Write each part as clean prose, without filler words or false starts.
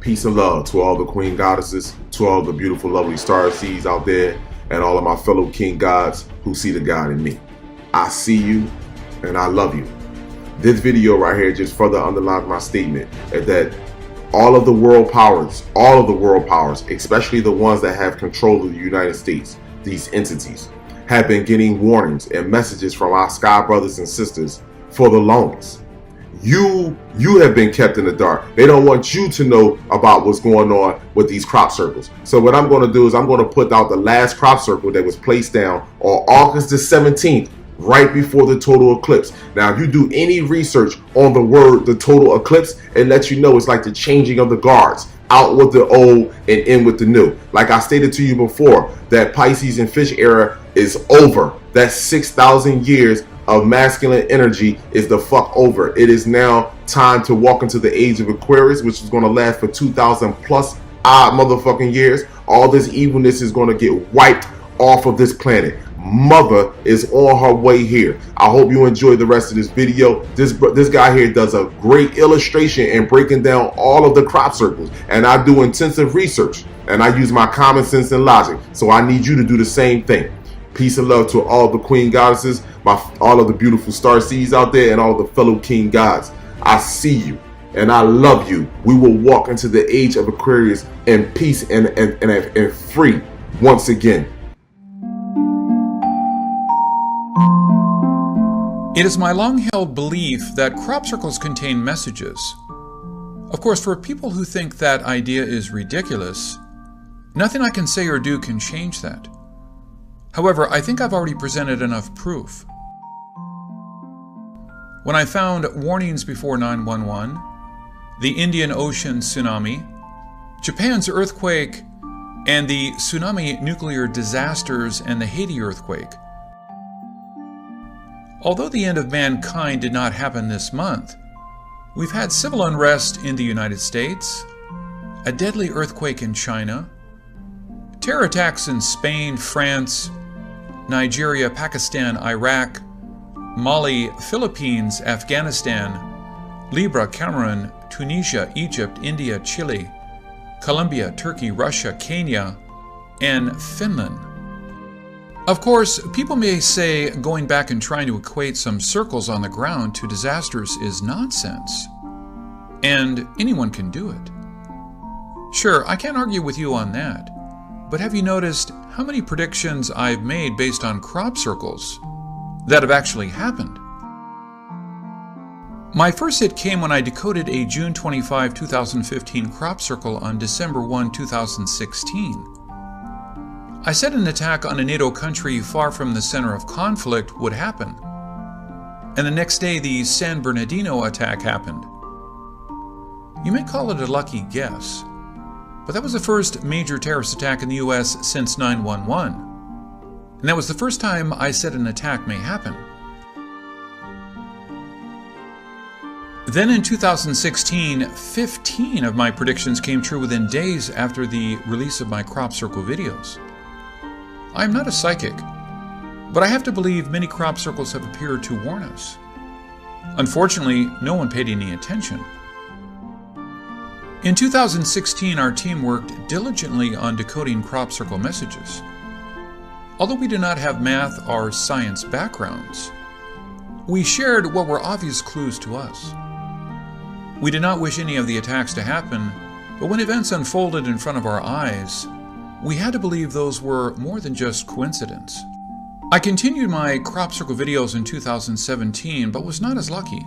Peace and love to all the queen goddesses, to all the beautiful, lovely star seeds out there, and all of my fellow king gods who see the God in me. I see you and I love you. This video right here just further underlines my statement that all of the world powers, especially the ones that have control of the United States, these entities, have been getting warnings and messages from our sky brothers and sisters for the longest. You have been kept in the dark. They don't want you to know about what's going on with these crop circles. So what I'm going to do is I'm going to put out the last crop circle that was placed down on August the 17th, right before the total eclipse. Now, if you do any research on the word the total eclipse, it lets you know it's like the changing of the guards, out with the old and in with the new. Like I stated to you before, that Pisces and Fish era is over. That 6,000 years of masculine energy is the fuck over. It is now time to walk into the age of Aquarius, which is going to last for 2,000 plus odd motherfucking years. All this evilness is going to get wiped off of this planet. Mother is on her way here. I hope you enjoy the rest of this video. This guy here does a great illustration and breaking down all of the crop circles, and I do intensive research and I use my common sense and logic, so I need you to do the same thing. Peace and love to all the queen goddesses, all of the beautiful star seeds out there, and all the fellow king gods. I see you and I love you. We will walk into the age of Aquarius in peace and free once again. It is my long-held belief that crop circles contain messages. Of course, for people who think that idea is ridiculous, nothing I can say or do can change that. However, I think I've already presented enough proof. When I found warnings before 9/11, the Indian Ocean tsunami, Japan's earthquake, and the tsunami nuclear disasters and the Haiti earthquake. Although the end of mankind did not happen this month, we've had civil unrest in the United States, a deadly earthquake in China, terror attacks in Spain, France, Nigeria, Pakistan, Iraq, Mali, Philippines, Afghanistan, Libya, Cameroon, Tunisia, Egypt, India, Chile, Colombia, Turkey, Russia, Kenya, and Finland. Of course, people may say going back and trying to equate some circles on the ground to disasters is nonsense, and anyone can do it. Sure, I can't argue with you on that, but have you noticed how many predictions I've made based on crop circles that have actually happened? My first hit came when I decoded a June 25, 2015 crop circle on December 1, 2016. I said an attack on a NATO country far from the center of conflict would happen, and the next day the San Bernardino attack happened. You may call it a lucky guess, but that was the first major terrorist attack in the US since 9/11, and that was the first time I said an attack may happen. Then in 2016, 15 of my predictions came true within days after the release of my crop circle videos. I'm not a psychic, but I have to believe many crop circles have appeared to warn us. Unfortunately, no one paid any attention. In 2016, our team worked diligently on decoding crop circle messages. Although we do not have math or science backgrounds, we shared what were obvious clues to us. We did not wish any of the attacks to happen, but when events unfolded in front of our eyes, we had to believe those were more than just coincidence. I continued my crop circle videos in 2017, but was not as lucky.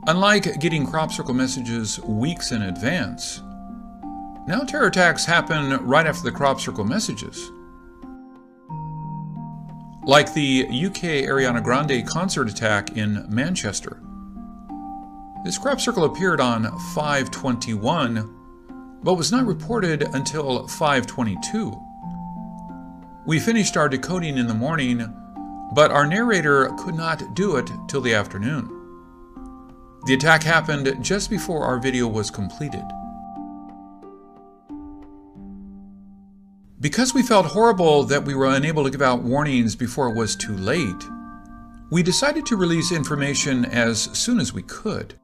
Unlike getting crop circle messages weeks in advance, now terror attacks happen right after the crop circle messages. Like the UK Ariana Grande concert attack in Manchester. This crop circle appeared on 5/21, but was not reported until 5/22. We finished our decoding in the morning, but our narrator could not do it till the afternoon. The attack happened just before our video was completed. Because we felt horrible that we were unable to give out warnings before it was too late, we decided to release information as soon as we could.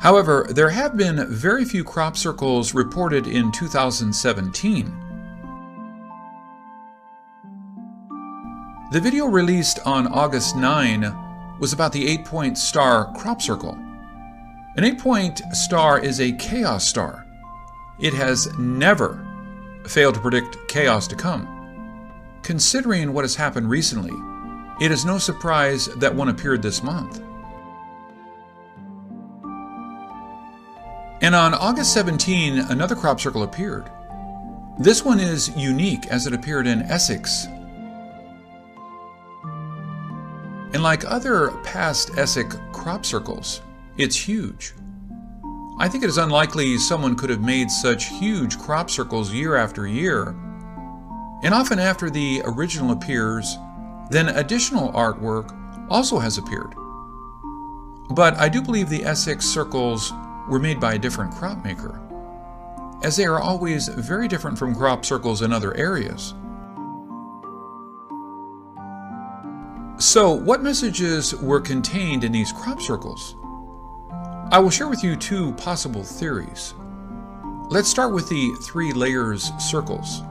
However, there have been very few crop circles reported in 2017. The video released on August 9 was about the 8-point star crop circle. An 8-point star is a chaos star. It has never failed to predict chaos to come. Considering what has happened recently, it is no surprise that one appeared this month. And on August 17, another crop circle appeared. This one is unique as it appeared in Essex. And like other past Essex crop circles, it's huge. I think it is unlikely someone could have made such huge crop circles year after year. And often after the original appears, then additional artwork also has appeared. But I do believe the Essex circles were made by a different crop maker, as they are always very different from crop circles in other areas. So, what messages were contained in these crop circles? I will share with you two possible theories. Let's start with the 3 layers circles.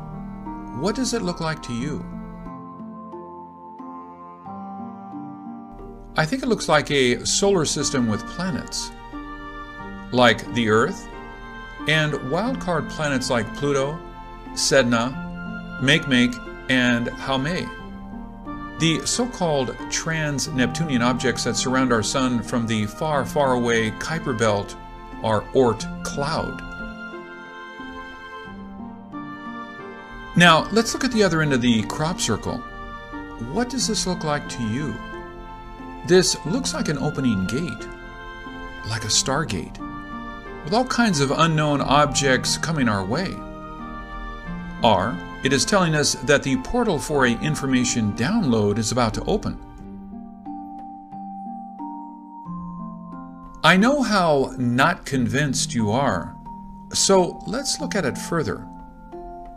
What does it look like to you? I think it looks like a solar system with planets, like the Earth, and wildcard planets like Pluto, Sedna, Makemake, and Haumea. The so-called trans-Neptunian objects that surround our Sun from the far, far away Kuiper Belt are Oort cloud. Now, let's look at the other end of the crop circle. What does this look like to you? This looks like an opening gate, like a stargate, with all kinds of unknown objects coming our way. Or, it is telling us that the portal for an information download is about to open. I know how not convinced you are, so let's look at it further.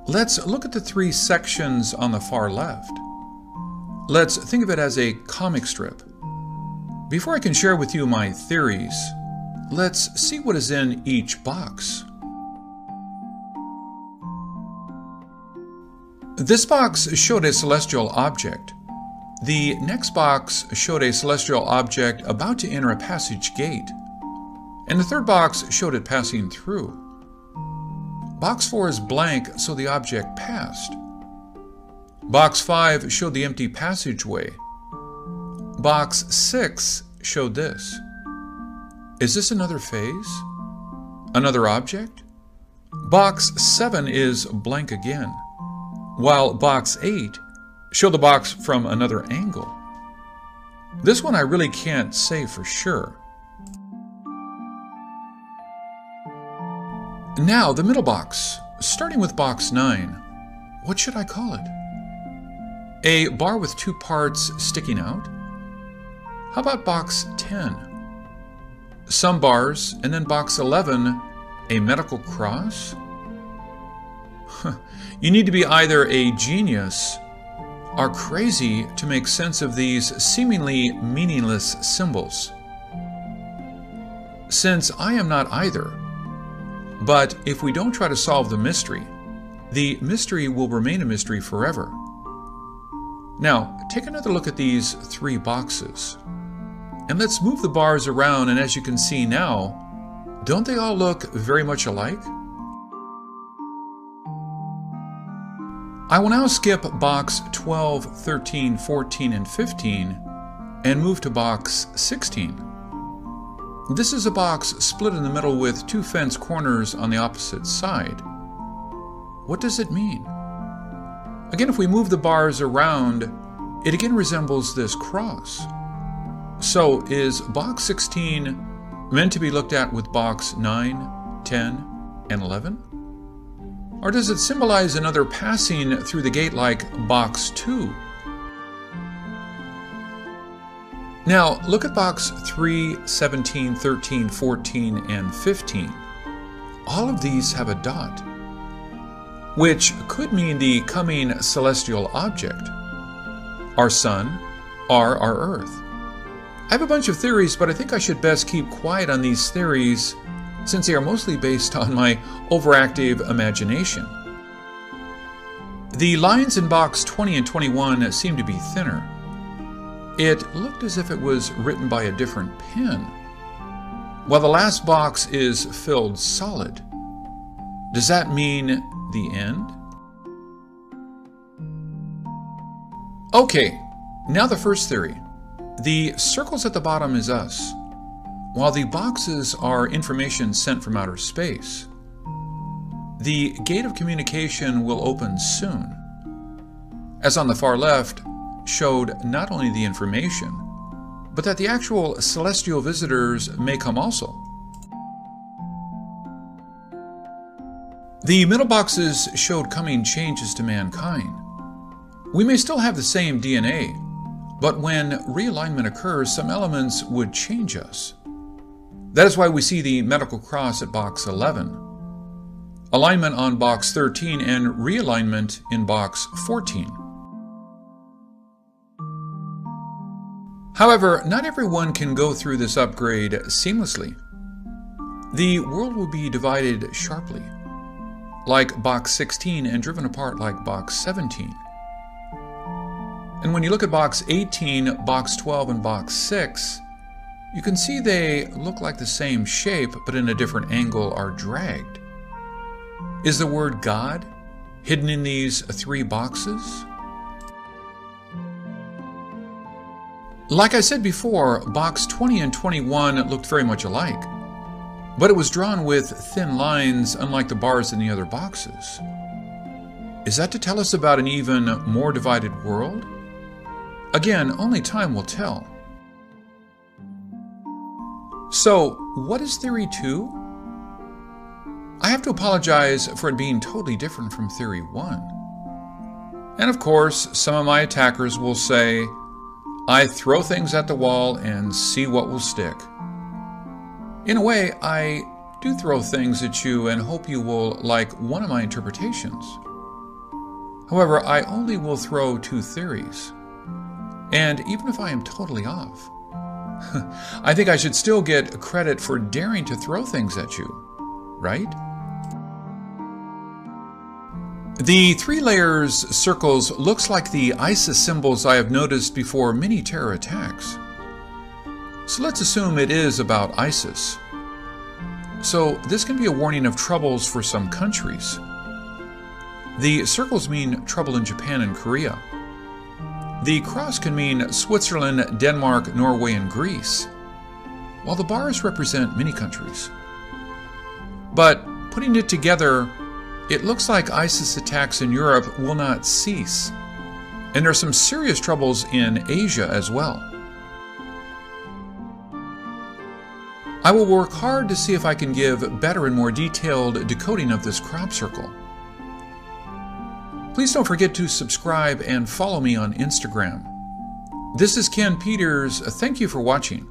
Let's look at the 3 sections on the far left. Let's think of it as a comic strip. Before I can share with you my theories, let's see what is in each box. This box showed a celestial object. The next box showed a celestial object about to enter a passage gate. And the third box showed it passing through. Box 4 is blank, so the object passed. Box 5 showed the empty passageway. Box 6 showed this. Is this another phase? Another object? Box 7 is blank again, while box 8 showed the box from another angle. This one I really can't say for sure. Now the middle box, starting with box 9. What should I call it? A bar with 2 parts sticking out? How about box 10? Some bars, and then box 11, a medical cross? You need to be either a genius or crazy to make sense of these seemingly meaningless symbols. Since I am not either, but if we don't try to solve the mystery will remain a mystery forever. Now, take another look at these 3 boxes. And let's move the bars around, and as you can see now, don't they all look very much alike? I will now skip box 12, 13, 14, and 15 and move to box 16. This is a box split in the middle with 2 fence corners on the opposite side. What does it mean? Again, if we move the bars around, it again resembles this cross. So is box 16 meant to be looked at with box 9, 10, and 11? Or does it symbolize another passing through the gate like box 2? Now, look at box 3, 17, 13, 14, and 15. All of these have a dot, which could mean the coming celestial object, our Sun or our Earth. I have a bunch of theories, but I think I should best keep quiet on these theories since they are mostly based on my overactive imagination. The lines in box 20 and 21 seem to be thinner. It looked as if it was written by a different pen, while the last box is filled solid. Does that mean the end? Okay, now the first theory. The circles at the bottom is us, while the boxes are information sent from outer space. The gate of communication will open soon, as on the far left showed not only the information, but that the actual celestial visitors may come also. The middle boxes showed coming changes to mankind. We may still have the same DNA, but when realignment occurs, some elements would change us. That is why we see the medical cross at box 11, alignment on box 13, and realignment in box 14. However, not everyone can go through this upgrade seamlessly. The world will be divided sharply, like box 16, and driven apart like box 17. And when you look at box 18, box 12, and box 6, you can see they look like the same shape, but in a different angle are dragged. Is the word God hidden in these three boxes? Like I said before, box 20 and 21 looked very much alike, but it was drawn with thin lines unlike the bars in the other boxes. Is that to tell us about an even more divided world? Again, only time will tell. So, what is Theory 2? I have to apologize for it being totally different from Theory 1. And of course, some of my attackers will say, I throw things at the wall and see what will stick. In a way, I do throw things at you and hope you will like one of my interpretations. However, I only will throw two theories. And even if I am totally off, I think I should still get credit for daring to throw things at you, right? The 3 layers circles looks like the ISIS symbols I have noticed before many terror attacks. So let's assume it is about ISIS. So this can be a warning of troubles for some countries. The circles mean trouble in Japan and Korea. The cross can mean Switzerland, Denmark, Norway, and Greece, while the bars represent many countries. But putting it together, it looks like ISIS attacks in Europe will not cease, and there are some serious troubles in Asia as well. I will work hard to see if I can give better and more detailed decoding of this crop circle. Please don't forget to subscribe and follow me on Instagram. This is Ken Peters. Thank you for watching.